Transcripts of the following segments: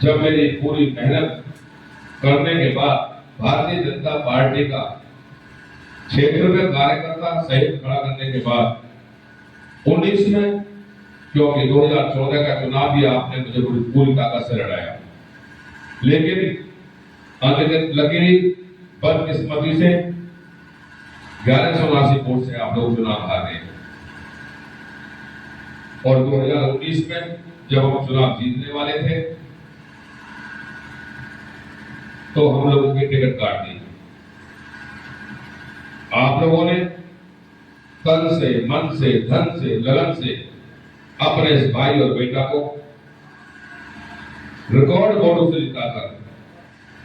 जब मेरी पूरी मेहनत करने के बाद भारतीय जनता पार्टी का क्षेत्र में कार्यकर्ता सहित खड़ा करने के बाद 19 में, क्योंकि 2014 का चुनाव भी आपने मुझे पूरी ताकत से लड़ाया, लेकिन लकीली बदकिस्मती से 1179 वोट से आप लोग चुनाव हार गए। और 2019 में जब हम चुनाव जीतने वाले थे तो हम लोगों की टिकट काट दी। आप लोगों ने तन से, मन से, धन से, लगन से अपने इस भाई और बेटा को रिकॉर्ड वोटों से जिताकर,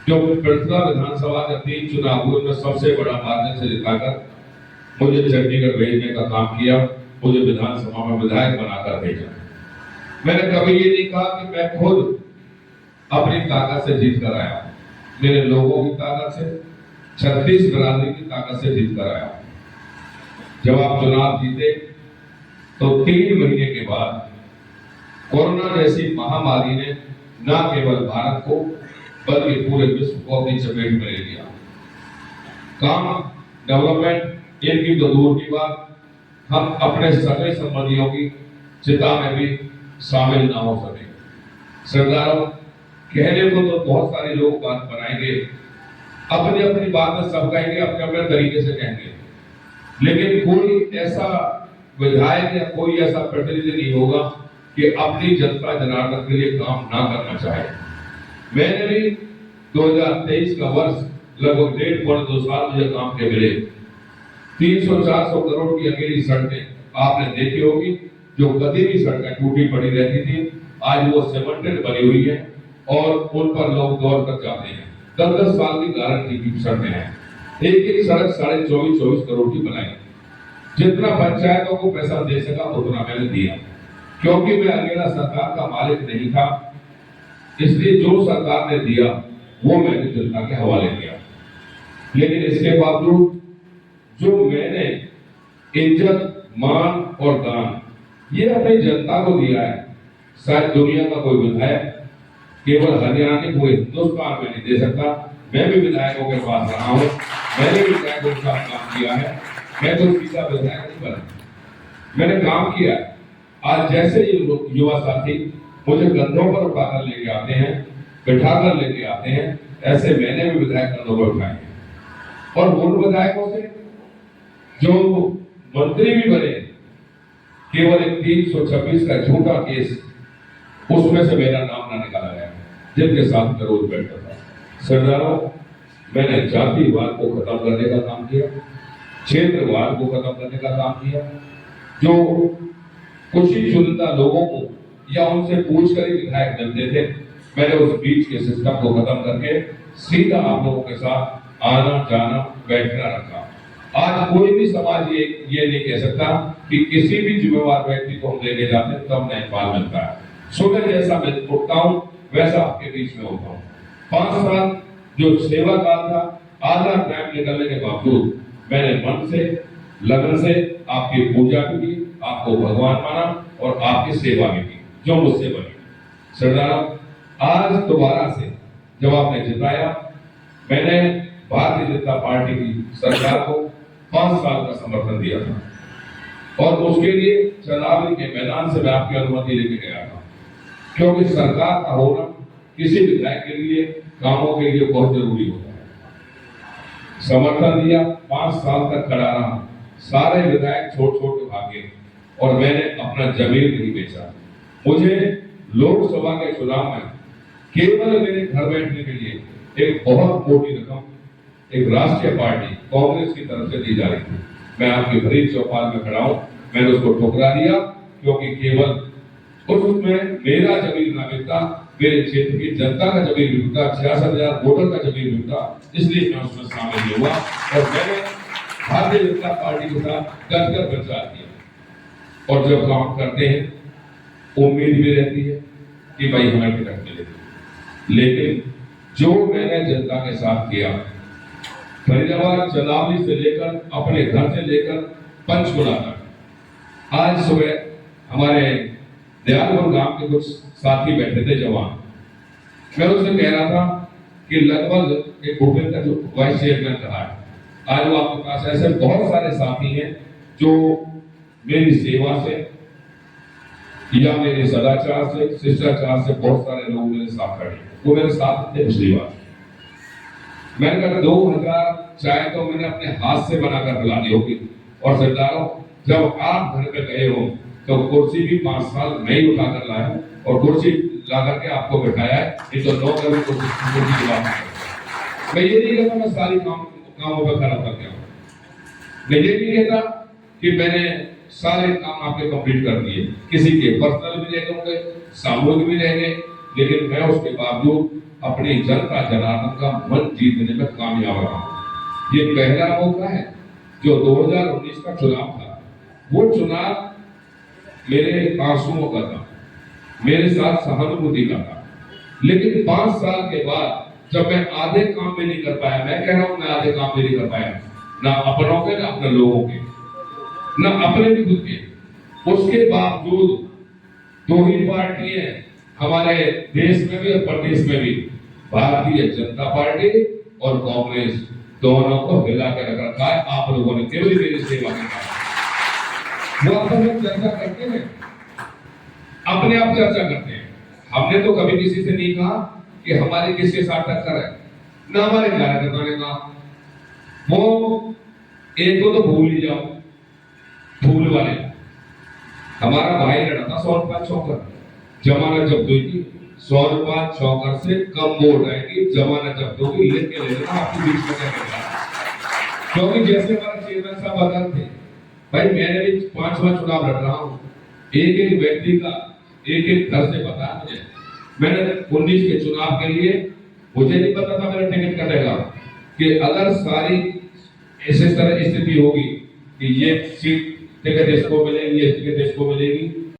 जो पटना विधानसभा के 3 चुनाव हुए उनमें सबसे बड़ा मार्जिन से जिताकर मुझे चंडीगढ़ भेजने का काम किया, मुझे विधानसभा में विधायक बनाकर भेजा। मैंने कभी ये नहीं कहा कि मैं खुद अपनी ताकत से जीत कर आया, मेरे लोगों की ताकत से, 36 बिरादरी की ताकत से जीत कर आया। जब आप चुनाव जीते तो 3 महीने के बाद कोरोना जैसी महामारी ने न केवल भारत को बल्कि पूरे विश्व को अपनी चपेट में ले लिया। काम, डेवलपमेंट इनकी तो दूर की बात, हम अपने सगे संबंधियों की चिता में भी शामिल ना हो सके। सरदारों, कहने को तो बहुत सारे लोग बात बनाएंगे, अपनी अपनी बात सब कहेंगे, अपने अपने तरीके से कहेंगे, लेकिन कोई ऐसा विधायक या कोई ऐसा प्रतिनिधि नहीं होगा कि अपनी जनता जनार्दन के लिए काम ना करना चाहे। मैंने भी 2023 का वर्ष लगभग 1.5-2 साल मुझे काम के मिले। 300-400 करोड़ की अकेली सड़कें आपने देखी होगी, जो कभी भी सड़कें टूटी पड़ी रहती थी, आज वो सीमेंटेड बनी हुई है और उन पर लोग दौड़ कर जाते हैं। 10-10 साल की गारंटी की सड़कें हैं। एक सड़क 24.5 करोड़ की बनाई। जितना पंचायतों को पैसा दे सका उतना मैंने दिया, क्योंकि मैं अकेला सरकार का मालिक नहीं था, इसलिए जो सरकार ने दिया वो मैंने जनता के हवाले किया। लेकिन इसके बावजूद जो मैंने इज्जत, मान और दान ये अपनी जनता को दिया है, शायद दुनिया का कोई विधायक केवल हरियाणा के पूरे हिंदुस्तान में नहीं दे सकता। मैं भी विधायकों के पास रहा हूं, मैंने भी विधायकों के साथ काम किया है, मैं तो सीधा विधायक नहीं बना, मैंने काम किया। आज जैसे युवा साथी मुझे कंधों पर उठाकर लेके आते हैं, बिठाकर लेके आते हैं, ऐसे मैंने भी विधायक कंधों पर उठाए हैं। और उन विधायकों से जो मंत्री भी बने, केवल एक 326 का झूठा केस, उसमें से मेरा नाम ना निकाला गया, जिनके साथ मैं रोज बैठता था। सरदारों, मैंने जातिवाद को खत्म करने का काम किया, क्षेत्रवाद को खत्म करने का काम किया। जो कुछ ही चुनिंदा लोगों को या उनसे पूछ कर ही विधायक मिलते थे, मैंने उस बीच के सिस्टम को खत्म करके सीधा आप लोगों के साथ आना जाना बैठना रखा। आज कोई भी समाज ये नहीं कह सकता कि किसी भी जिम्मेवार व्यक्ति को हम लेके जाते हैं तब न्यायपाल मिलता है। सुबह जैसा मैं उठता हूँ वैसा आपके बीच में होता हूँ। 5 साल जो सेवा काल था, आधा टाइम निकलने के बावजूद मैंने मन से, लगन से आपकी पूजा भी की, आपको भगवान माना और आपकी सेवा भी की जो मुझसे बनी। सरदार, आज दोबारा से जब आपने जिताया, मैंने भारतीय जनता पार्टी की सरकार को 5 साल का समर्थन दिया था और उसके लिए चंद्रावली के मैदान से मैं आपकी अनुमति लेके गया था, क्योंकि सरकार का होना किसी विधायक के लिए, कामों के लिए बहुत जरूरी होता है। समर्थन दिया, 5 साल तक खड़ा रहा, सारे विधायक छोड़ के भागे और मैंने अपना जमीन नहीं बेचा। मुझे लोकसभा के चुनाव में केवल मेरे घर बैठने के लिए एक बहुत मोटी रकम एक राष्ट्रीय पार्टी कांग्रेस की तरफ से दी जा रही थी। मैं आपके भरी चौपाल में खड़ा हूं, मैंने उसको ठुकरा दिया, क्योंकि केवल उसमें मेरा जमीन ना बिकता, मेरे क्षेत्र की जनता का जमीन बिकता, 66,000 वोटर का जमीन बिकता, इसलिए मैं उसमें शामिल नहीं हुआ और मैंने भारतीय जनता पार्टी के साथ डटकर प्रचार किया। और जब काम करते हैं उम्मीद भी रहती है कि भाई हमें टिकट मिलेगी, लेकिन जो मैंने जनता के साथ किया, फरीदाबाद चंद्रावली से लेकर अपने घर से लेकर पंचकुला तक, आज सुबह हमारे दयालपुर गांव के कुछ साथी बैठे थे जवान, मैं उससे कह रहा था कि लगभग एक भूपेंद्र का जो वाइस चेयरमैन रहा है, आज वो आपके पास ऐसे बहुत सारे साथी हैं जो मेरी सेवा से या मेरे सदाचार से, शिष्टाचार से बहुत सारे लोग मेरे साथ खड़े हैं। वो मेरे साथ थे पिछली बार। मैंने कहा 2000 चाय तो मैंने अपने हाथ से बनाकर पिलानी होगी। और सरदारों, जब आप घर पे गए हो तो कुर्सी भी 5 साल मैं ही उठाकर लाया और कुर्सी ला करके आपको बैठाया है। ये तो लोग अभी कुर्सी की बात है। मैं ये नहीं कहता मैं सारी कामों पर खड़ा कर गया। मैं ये नहीं कहता कि मैंने सारे काम आपके कंप्लीट कर दिए, किसी के पर्सनल भी रह गए, सामूहिक भी रह गए, लेकिन मैं उसके बावजूद अपनी जनता जनार्दन का मन जीतने में कामयाब रहा। ये पहला मौका है। जो 2019 का चुनाव था, वो चुनाव मेरे आंसुओं का था, मेरे साथ सहानुभूति का था। लेकिन 5 साल के बाद जब मैं आधे काम भी नहीं कर पाया, मैं कह रहा हूं मैं आधे काम भी नहीं कर पाया, ना अपनों के ना अपने लोगों के, ना अपने भी खुद के, उसके बावजूद 2 ही पार्टी है हमारे देश में भी और प्रदेश में भी, भारतीय जनता पार्टी और कांग्रेस, दोनों को हिला के रख रखा है आप लोगों ने, केवल मेरी सेवा के कारण। वो आपस में चर्चा करते हैं, अपने आप चर्चा करते हैं। हमने तो कभी किसी से नहीं कहा कि हमारे किसके साथ टक्कर है, ना हमारे कार्यकर्ता ने कहा। वो एक को तो भूल ही जाओ, फूल वाले हमारा भाई लड़ा था 100 रुपया चौकर, जमानत जब्त हुई थी। 100 रुपया चौकर से कम वोट आएगी, जमानत जब्त होगी, लेके ले लेना आपके बीच में क्या। क्योंकि जैसे हमारे चेयरमैन साहब बता थे, भाई मैंने भी 5वां चुनाव लड़ रहा हूँ, एक एक व्यक्ति का एक एक घर से पता है मुझे। मैंने 19 के चुनाव के लिए मुझे नहीं पता था मेरा टिकट कटेगा, कि अगर सारी ऐसे तरह स्थिति होगी कि ये सीट टिकट इसको मिलेगी, ये टिकट इसको मिलेगी,